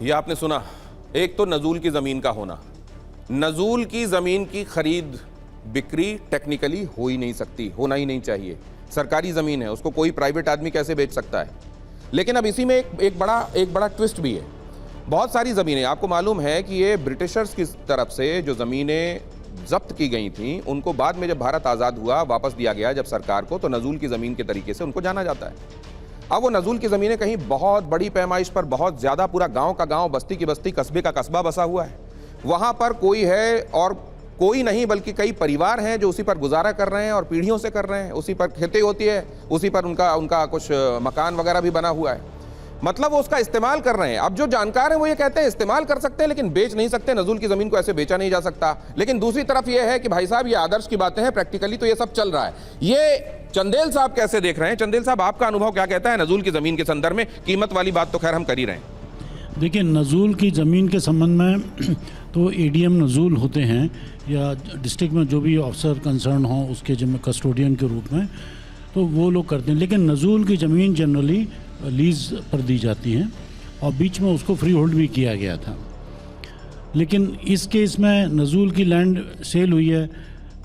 ये आपने सुना, एक तो नजूल की जमीन का होना। नजूल की जमीन की खरीद बिक्री टेक्निकली हो ही नहीं सकती, होना ही नहीं चाहिए। सरकारी जमीन है, उसको कोई प्राइवेट आदमी कैसे बेच सकता है। लेकिन अब इसी में एक बड़ा ट्विस्ट भी है। बहुत सारी ज़मीनें, आपको मालूम है कि ये ब्रिटिशर्स की तरफ से जो ज़मीनें जब्त की गई थी, उनको बाद में जब भारत आज़ाद हुआ वापस दिया गया जब सरकार को, तो नजूल की ज़मीन के तरीके से उनको जाना जाता है। अब वो नजूल की ज़मीनें कहीं बहुत बड़ी पैमाइश पर, बहुत ज़्यादा, पूरा गांव का गांव, बस्ती की बस्ती, कस्बे का कस्बा बसा हुआ है। वहाँ पर कोई है और कोई नहीं, बल्कि कई परिवार हैं जो उसी पर गुजारा कर रहे हैं और पीढ़ियों से कर रहे हैं। उसी पर खेती होती है, उसी पर उनका कुछ मकान वगैरह भी बना हुआ है। मतलब वो उसका इस्तेमाल कर रहे हैं। अब जो जानकार हैं वो ये कहते हैं इस्तेमाल कर सकते हैं लेकिन बेच नहीं सकते, नजूल की ज़मीन को ऐसे बेचा नहीं जा सकता। लेकिन दूसरी तरफ ये है कि भाई साहब, ये आदर्श की बातें हैं, प्रैक्टिकली तो ये सब चल रहा है। ये चंदेल साहब कैसे देख रहे हैं? चंदेल साहब, आपका अनुभव क्या कहता है नजूल की ज़मीन के संदर्भ में? कीमत वाली बात तो खैर हम कर ही रहे हैं। देखिए, नजूल की ज़मीन के संबंध में तो एडीएम नजूल होते हैं या डिस्ट्रिक्ट में जो भी अफसर कंसर्न हो उसके जिम्मे कस्टोडियन के रूप में, तो वो लोग करते हैं। लेकिन नजूल की ज़मीन जनरली लीज़ पर दी जाती है और बीच में उसको फ्री होल्ड भी किया गया था। लेकिन इस केस में नजूल की लैंड सेल हुई है,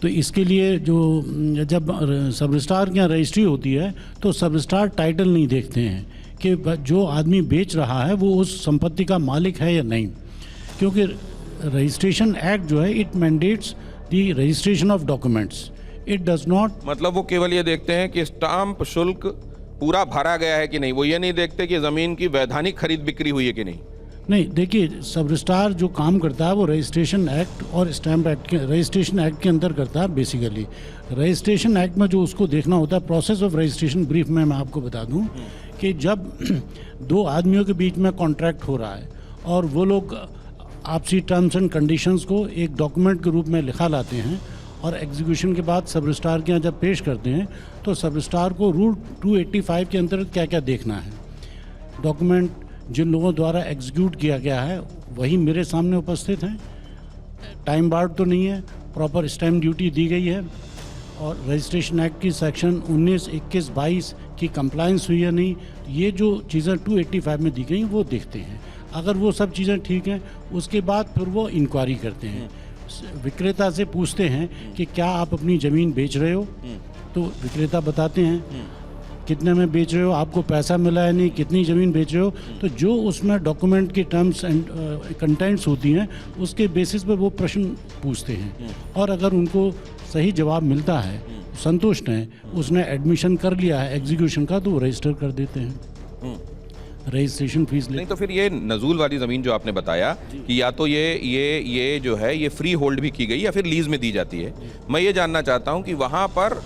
तो इसके लिए जो जब सब रजिस्ट्रार के यहाँ रजिस्ट्री होती है तो सब रजिस्ट्रार टाइटल नहीं देखते हैं कि जो आदमी बेच रहा है वो उस संपत्ति का मालिक है या नहीं, क्योंकि रजिस्ट्रेशन एक्ट जो है it mandates the registration of documents, it does not. मतलब वो केवल ये देखते हैं कि स्टाम्प शुल्क पूरा भरा गया है कि नहीं, वो ये नहीं देखते कि ज़मीन की वैधानिक खरीद बिक्री हुई है कि नहीं। नहीं, देखिए, सब रजिस्ट्रार जो काम करता है वो रजिस्ट्रेशन एक्ट और स्टैम्प एक्ट के, रजिस्ट्रेशन एक्ट के अंदर करता है। बेसिकली रजिस्ट्रेशन एक्ट में जो उसको देखना होता है, प्रोसेस ऑफ रजिस्ट्रेशन ब्रीफ में मैं आपको बता दूं कि जब दो आदमियों के बीच में कॉन्ट्रैक्ट हो रहा है और वो लोग आपसी टर्म्स एंड कंडीशंस को एक डॉक्यूमेंट के रूप में लिखा लाते हैं और एग्जीक्यूशन के बाद सब रजिस्ट्रार के यहाँ जब पेश करते हैं तो सब रजिस्ट्रार को रूल 285 के अंतर्गत क्या क्या देखना है। डॉक्यूमेंट जिन लोगों द्वारा एग्जीक्यूट किया गया है वही मेरे सामने उपस्थित हैं, टाइम बार्ड तो नहीं है, प्रॉपर स्टैम्प ड्यूटी दी गई है और रजिस्ट्रेशन एक्ट की सेक्शन 19, 21, 22 की कंप्लायंस हुई है नहीं, ये जो चीज़ें 285 में दी गई वो देखते हैं। अगर वो सब चीज़ें ठीक हैं उसके बाद फिर वो इंक्वायरी करते हैं, विक्रेता से पूछते हैं कि क्या आप अपनी ज़मीन बेच रहे हो, तो विक्रेता बताते हैं कितने में बेच रहे हो, आपको पैसा मिला है नहीं, कितनी ज़मीन बेच रहे हो, तो जो उसमें डॉक्यूमेंट की टर्म्स एंड कंटेंट्स होती हैं उसके बेसिस पर वो प्रश्न पूछते हैं और अगर उनको सही जवाब मिलता है, संतुष्ट हैं, उसने एडमिशन कर लिया है एग्जीक्यूशन का, तो वो रजिस्टर कर देते हैं, रजिस्ट्रेशन फीस नहीं। तो फिर ये नजूल वाली ज़मीन जो आपने बताया कि या तो ये जो है ये फ्री होल्ड भी की गई या फिर लीज में दी जाती है, मैं ये जानना चाहता हूँ कि वहाँ पर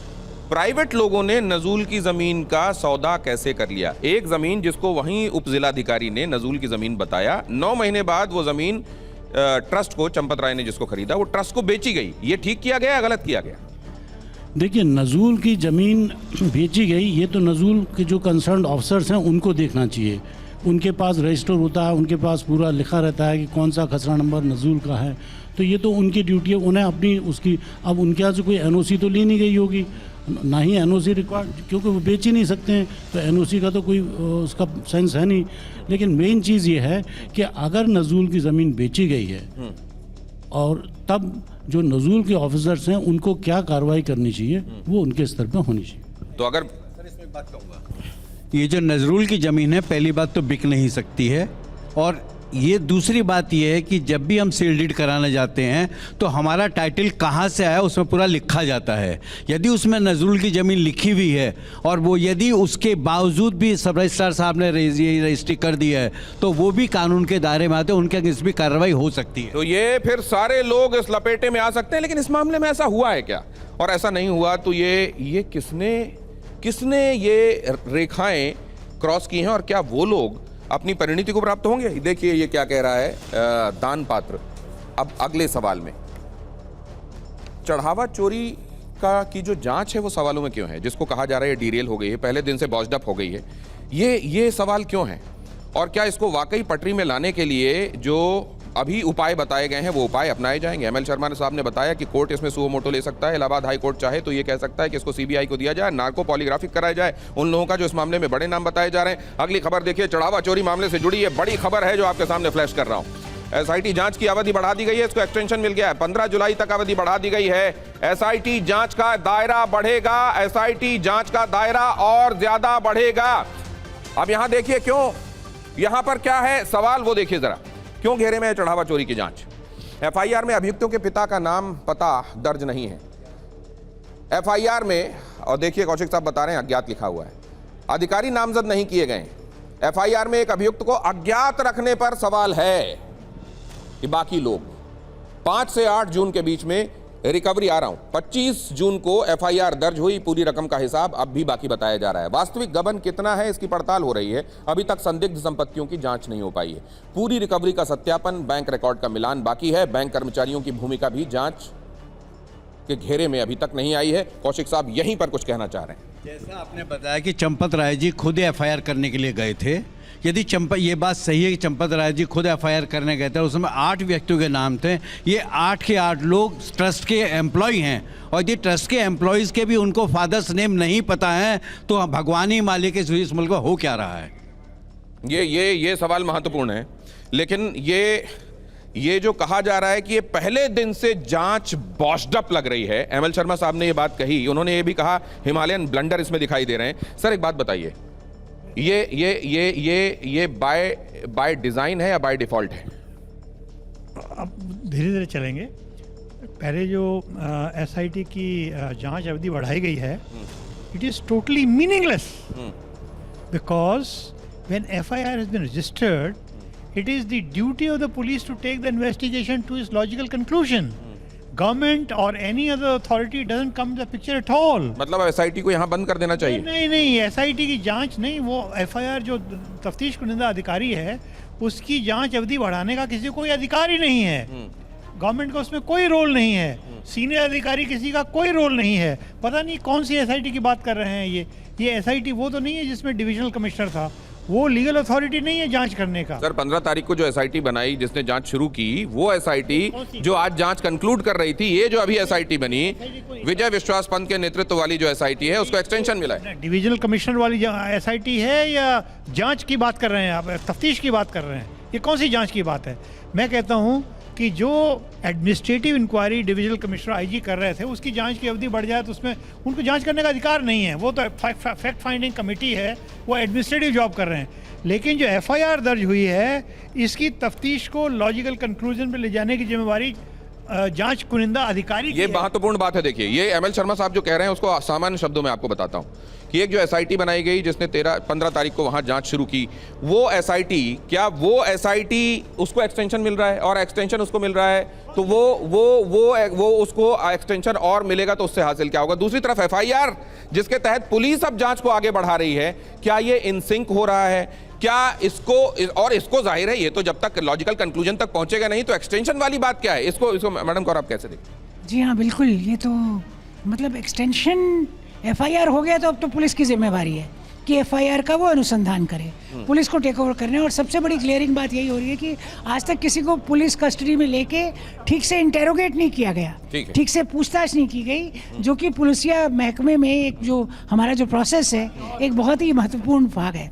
प्राइवेट लोगों ने नजूल की ज़मीन का सौदा कैसे कर लिया। एक ज़मीन जिसको वहीं उप जिलाधिकारी ने नजूल की ज़मीन बताया, 9 महीने बाद वो ज़मीन ट्रस्ट को, चंपत राय ने जिसको खरीदा, वो ट्रस्ट को बेची गई। ये ठीक किया गया या गलत किया गया? देखिए, नजूल की ज़मीन बेची गई, ये तो नजूल के जो कंसर्न ऑफिसर्स हैं उनको देखना चाहिए। उनके पास रजिस्टर होता है, उनके पास पूरा लिखा रहता है कि कौन सा खसरा नंबर नजूल का है, तो ये तो उनकी ड्यूटी है, उन्हें अपनी उसकी, अब उनके यहाँ से कोई एनओसी तो ली नहीं गई होगी, ना ही एनओसी रिक्वायर्ड, क्योंकि वो बेच ही नहीं सकते हैं, तो एनओसी का तो कोई उसका सेंस है नहीं। लेकिन मेन चीज़ ये है कि अगर नजूल की ज़मीन बेची गई है और तब जो नजूल के ऑफिसर्स हैं उनको क्या कार्रवाई करनी चाहिए वो उनके स्तर पर होनी चाहिए। तो अगर इसमें एक बात कहूँगा, ये जो नजरूल की ज़मीन है, पहली बात तो बिक नहीं सकती है, और ये दूसरी बात ये है कि जब भी हम सील डीड कराने जाते हैं तो हमारा टाइटल कहाँ से आया उसमें पूरा लिखा जाता है। यदि उसमें नजरूल की ज़मीन लिखी हुई है और वो यदि उसके बावजूद भी सब रजिस्ट्रार साहब ने रजिस्ट्री कर दी है तो वो भी कानून के दायरे में आते हैं, उनके अगेंस्ट भी कार्रवाई हो सकती है। तो ये फिर सारे लोग इस लपेटे में आ सकते हैं। लेकिन इस मामले में ऐसा हुआ है क्या? और ऐसा नहीं हुआ तो ये किसने ये रेखाएं क्रॉस की हैं और क्या वो लोग अपनी परिणति को प्राप्त होंगे? देखिए ये क्या कह रहा है दान पात्र। अब अगले सवाल में, चढ़ावा चोरी की जो जांच है वो सवालों में क्यों है? जिसको कहा जा रहा है डीरेल हो गई है, पहले दिन से बॉस्डअप हो गई है, ये सवाल क्यों है? और क्या इसको वाकई पटरी में लाने के लिए जो अभी उपाय बताए गए हैं, वो उपाय अपनाए जाएंगे। एमएल शर्मा साहब ने बताया कि कोर्ट इसमें सुओ मोटो ले सकता है। इलाहाबाद हाई कोर्ट चाहे तो ये कह सकता है कि इसको सीबीआई को दिया जाए, नार्को पॉलीग्राफिक कराया जाए उन लोगों का जो इस मामले में बड़े नाम बताए जा रहे हैं। अगली खबर देखिए, चढ़ावा चोरी मामले से जुड़ी ये बड़ी खबर है जो आपके सामने फ्लैश कर रहा हूं। एसआईटी जांच की अवधि बढ़ा दी गई है, इसको एक्सटेंशन मिल गया है, 15 जुलाई तक अवधि बढ़ा दी गई है। एसआईटी जांच का दायरा बढ़ेगा, एसआईटी जांच का दायरा और ज्यादा बढ़ेगा। अब यहां देखिए क्यों, यहां पर क्या है सवाल वो देखिए जरा, क्यों घेरे में है चढ़ावा चोरी की जांच। एफआईआर में अभियुक्तों के पिता का नाम पता दर्ज नहीं है एफआईआर में, और देखिए कौशिक साहब बता रहे हैं अज्ञात लिखा हुआ है, अधिकारी नामजद नहीं किए गए। एफआईआर में एक अभियुक्त को अज्ञात रखने पर सवाल है कि बाकी लोग 5 से 8 जून के बीच में रिकवरी, आ रहा हूं 25 जून को एफआईआर दर्ज हुई, पूरी रकम का हिसाब अब भी बाकी बताया जा रहा है। वास्तविक गबन कितना है इसकी पड़ताल हो रही है, अभी तक संदिग्ध संपत्तियों की जांच नहीं हो पाई है। पूरी रिकवरी का सत्यापन, बैंक रिकॉर्ड का मिलान बाकी है। बैंक कर्मचारियों की भूमिका भी जांच के घेरे में अभी तक नहीं आई है। कौशिक साहब यहीं पर कुछ कहना चाह रहे हैं। जैसा आपने बताया कि चंपत राय जी खुद एफआईआर करने के लिए गए थे, यदि ये बात सही है कि चंपत राय जी खुद एफआईआर करने गए थे, उसमें 8 व्यक्तियों के नाम थे, ये 8 के 8 लोग ट्रस्ट के एम्प्लॉय हैं, और ये ट्रस्ट के एम्प्लॉयज़ के भी उनको फादर्स नेम नहीं पता है, तो भगवान ही मालिक इस मुल्क में हो क्या रहा है। ये सवाल महत्वपूर्ण है, लेकिन ये जो कहा जा रहा है कि ये पहले दिन से जांच बॉस्ड अप लग रही है, एमएल शर्मा साहब ने ये बात कही, उन्होंने ये भी कहा हिमालयन ब्लंडर इसमें दिखाई दे रहे हैं। सर एक बात बताइए, ये बाय डिजाइन है या बाय डिफॉल्ट है? अब धीरे धीरे चलेंगे। पहले जो एसआईटी की जांच अवधि बढ़ाई गई है, it is totally meaningless, because when FIR has been registered, it is the duty of the police to take the investigation to its logical conclusion. Government or any other authority doesn't come to the picture at all. मतलब SIT को यहाँ बंद कर देना चाहिए? नहीं, SIT की जांच नहीं, वो एफआईआर जो तफ्तीश कुनिंदा अधिकारी है उसकी जांच अवधि बढ़ाने का किसी को कोई अधिकार ही नहीं है। गवर्नमेंट का उसमें कोई रोल नहीं है, सीनियर अधिकारी किसी का कोई रोल नहीं है। पता नहीं कौन सी एसआईटी की बात कर रहे हैं ये एसआईटी वो तो नहीं है जिसमें डिविजनल कमिश्नर था, वो लीगल अथॉरिटी नहीं है जांच करने का। सर 15 तारीख को जो एसआईटी बनाई जिसने जांच शुरू की, वो एसआईटी जो आज जांच कंक्लूड कर रही थी, ये जो अभी एसआईटी बनी विजय विश्वास पंत के नेतृत्व वाली जो एसआईटी है उसको एक्सटेंशन मिला है। डिविजनल कमिश्नर वाली एसआईटी है या जांच की बात कर रहे हैं आप, तफ्तीश की बात कर रहे हैं? ये कौन सी जांच की बात है? मैं कहता हूँ कि जो administrative inquiry divisional commissioner IG कर रहे थे उसकी जांच की अवधि बढ़ जाए तो उसमें उनको जांच करने का अधिकार नहीं है। वो तो फैक्ट फाइंडिंग कमेटी है, वो एडमिनिस्ट्रेटिव जॉब कर रहे हैं। लेकिन जो एफआईआर दर्ज हुई है इसकी तफ्तीश को लॉजिकल कंक्लूजन पे ले जाने की जिम्मेवारी जांच कुनिंदा अधिकारी की ये है। महत्वपूर्ण बात है। देखिए ये एमएल शर्मा साहब जो कह रहे हैं उसको सामान्य शब्दों में आपको बताता हूं कि एक जो एसआईटी बनाई गई जिसने 15 तारीख को वहां जांच शुरू की, वो एसआईटी, क्या वो एसआईटी उसको एक्सटेंशन मिल रहा है और एक्सटेंशन उसको मिल रहा है तो वो उसको एक्सटेंशन और मिलेगा तो उससे हासिल क्या होगा? दूसरी तरफ एफआईआर जिसके तहत पुलिस अब जांच को आगे बढ़ा रही है, क्या ये इन सिंक हो रहा है? क्या इसको जाहिर है ये तो जब तक लॉजिकल कंक्लूजन तक पहुंचेगा नहीं, तो एक्सटेंशन वाली बात क्या है? इसको मैडम कौर आप कैसे देखते? जी हाँ बिल्कुल, ये तो मतलब एक्सटेंशन एफआईआर हो गया तो अब तो पुलिस की जिम्मेवारी है कि एफआईआर का वो अनुसंधान करे, पुलिस को टेक ओवर करने। और सबसे बड़ी क्लियरिंग बात यही हो रही है कि आज तक किसी को पुलिस कस्टडी में लेके ठीक से इंटेरोगेट नहीं किया गया, ठीक से पूछताछ नहीं की गई, जो कि पुलिसिया महकमे में एक जो हमारा जो प्रोसेस है एक बहुत ही महत्वपूर्ण भाग है।